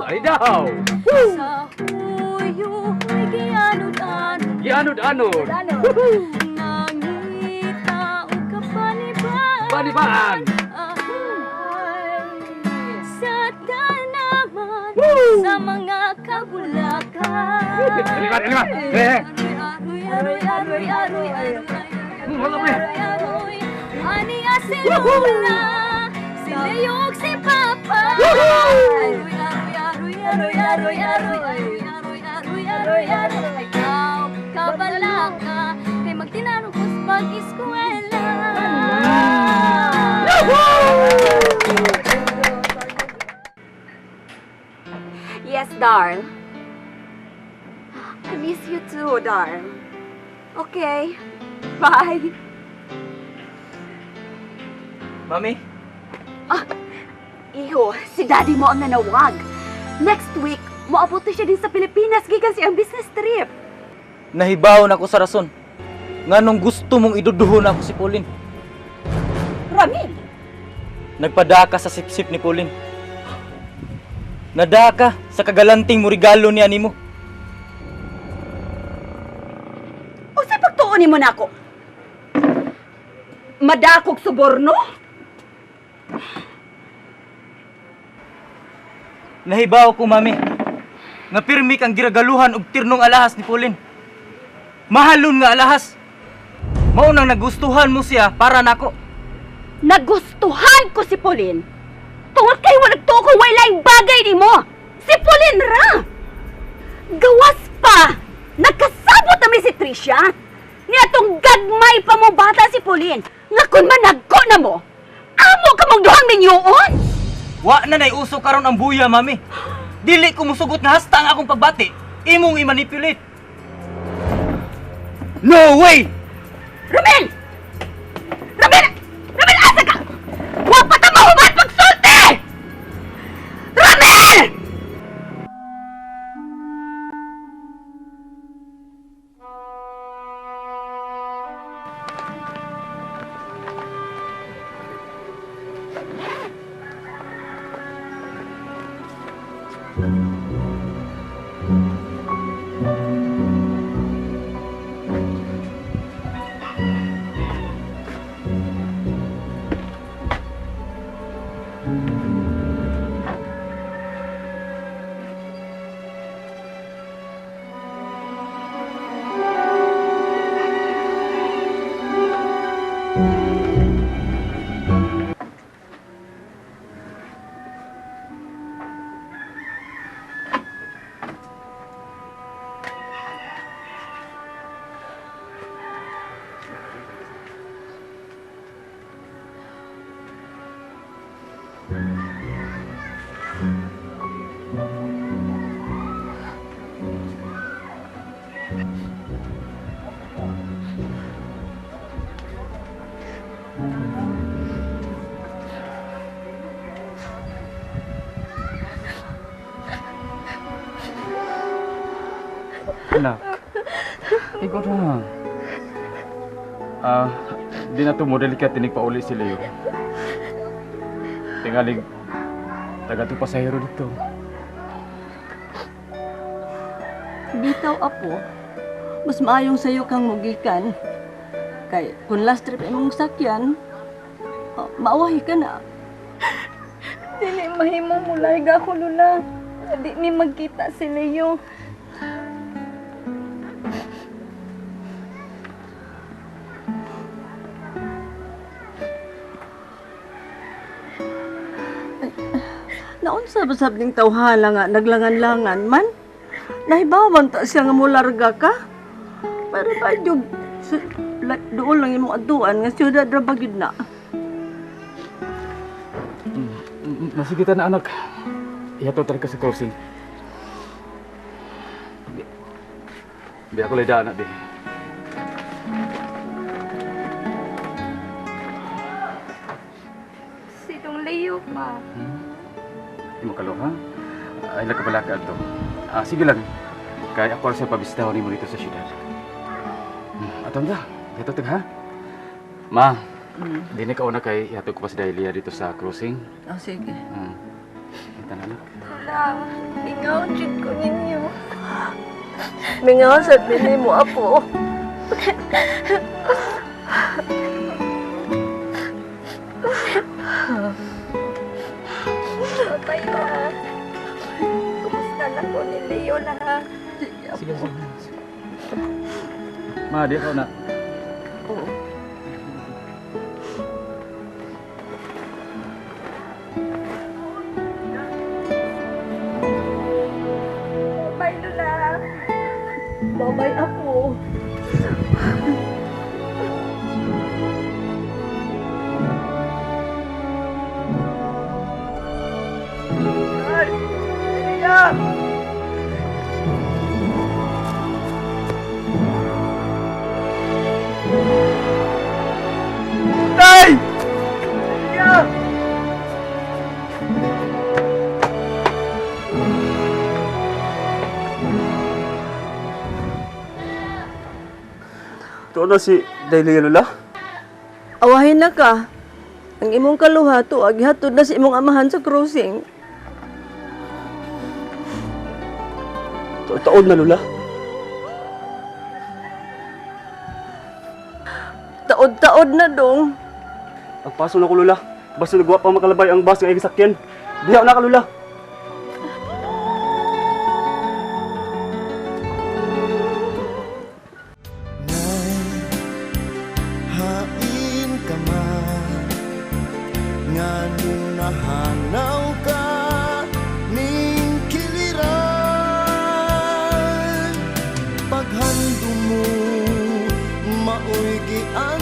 Ay daw! Sa huyo ay gianod-anod. Gianod-anod! Nangita o kapaniban. Panibaan! Sa tanaman, sa mga kabulakan. Aliman! Aroy, aroy, aroy, aroy, Wala pre! aroy. Ani si Lola, si Leyog, si Papa. Aroy, aroy, aroy, aroy, aroy, aroy, aroy, aroy, aroy, aroy. Ikaw, kabalaka, kay magtinanong ko sa pag-eskwela. Yes, Darl. I miss you too, Darl. Okay. Bye. Mami? Iho, si Daddy mo ang nanawag. Next week, moabot siya din sa Pilipinas gikan siyang business trip. Nahibaw na ako sa rason. Nganong gusto mong iduduhon ako si Pauline. Ramil, Nagpadaka sa sip-sip ni Pauline. Nadaka sa kagalanting mo regalo niya nimo. o sa pagtuon mo na ako? Madakog suborno? Nahibaw ko, mami. Nga pirmi kang giragaluhan og tirnong alahas ni Pauline. Mahalon nga alahas. Maunang nagustuhan mo siya para nako. Nagustuhan ko si Pauline. Tungod kay walang tuko wala bagay ni mo. Si Pauline ra. Gawas pa. Nagkasabot na si Tricia. Niya tong gagmay pa mo bata si Pauline. Nga kun managko na mo. Amo ka mong duhang minyoon. Wa na naiuso karon ang buya, mami. Dili ko musugot nga hasta ang akong pagbati. Imong i-manipulate. No way! Romel! Romel! Romel, asa ka? Wa pa ta mahuman pagsulti! Romel! Anak, ikot mo nga. Di na tumodel ka tinig pa uli si Leo. Tingalig, taga to pasahero dito. Bitaw, apo. Mas maayong sa'yo kang mugikan. Kay, kung last trip imong sakyan, maawahi ka na. Dili mahimo mulay ga ko, Lola. Di ni magkita si Leo. Naunsa ba sabning tawhala nga, naglangan-langan man? Nahibawan ta siya nga mularga ka? Pero ba yung doon lang imong aduan nga siyudad ra bagid na. Nasigita na anak. Ihato talaga sa crossing. Di ako leda anak di. Si tong Leo pa. Di mo kalo ha? Ay nagkabalaka ato. Sige lang. Kaya ako sa pabisitaw ni mo dito sa syudad. Atong da. Ito tag ha? Ma, di na kauna kay ihatod ko pa si Dahlia dito sa crossing. Oh, sige. Kita na anak. Wala, ingaw jud ko ninyo. Mingaw sa dinay mo, apo. Patay na. Kumusta na ko ni Leo na ha? Sige, sige. Ma, di ako na. Bye, Lola. Babay, apo. Ito na si Dahlia Lola. Awahin na ka. Ang imong kaluha to, aghatod na si imong amahan sa crossing. Taon na Lola. Taod-taod na dong. Agpaso na ko Lola. Basta nagawa pa makalabay ang bus nga igisakyan. Diha na ka Lola. Hain ka man nga nung nahanaw ka ning kiliran paghando mo maoy gian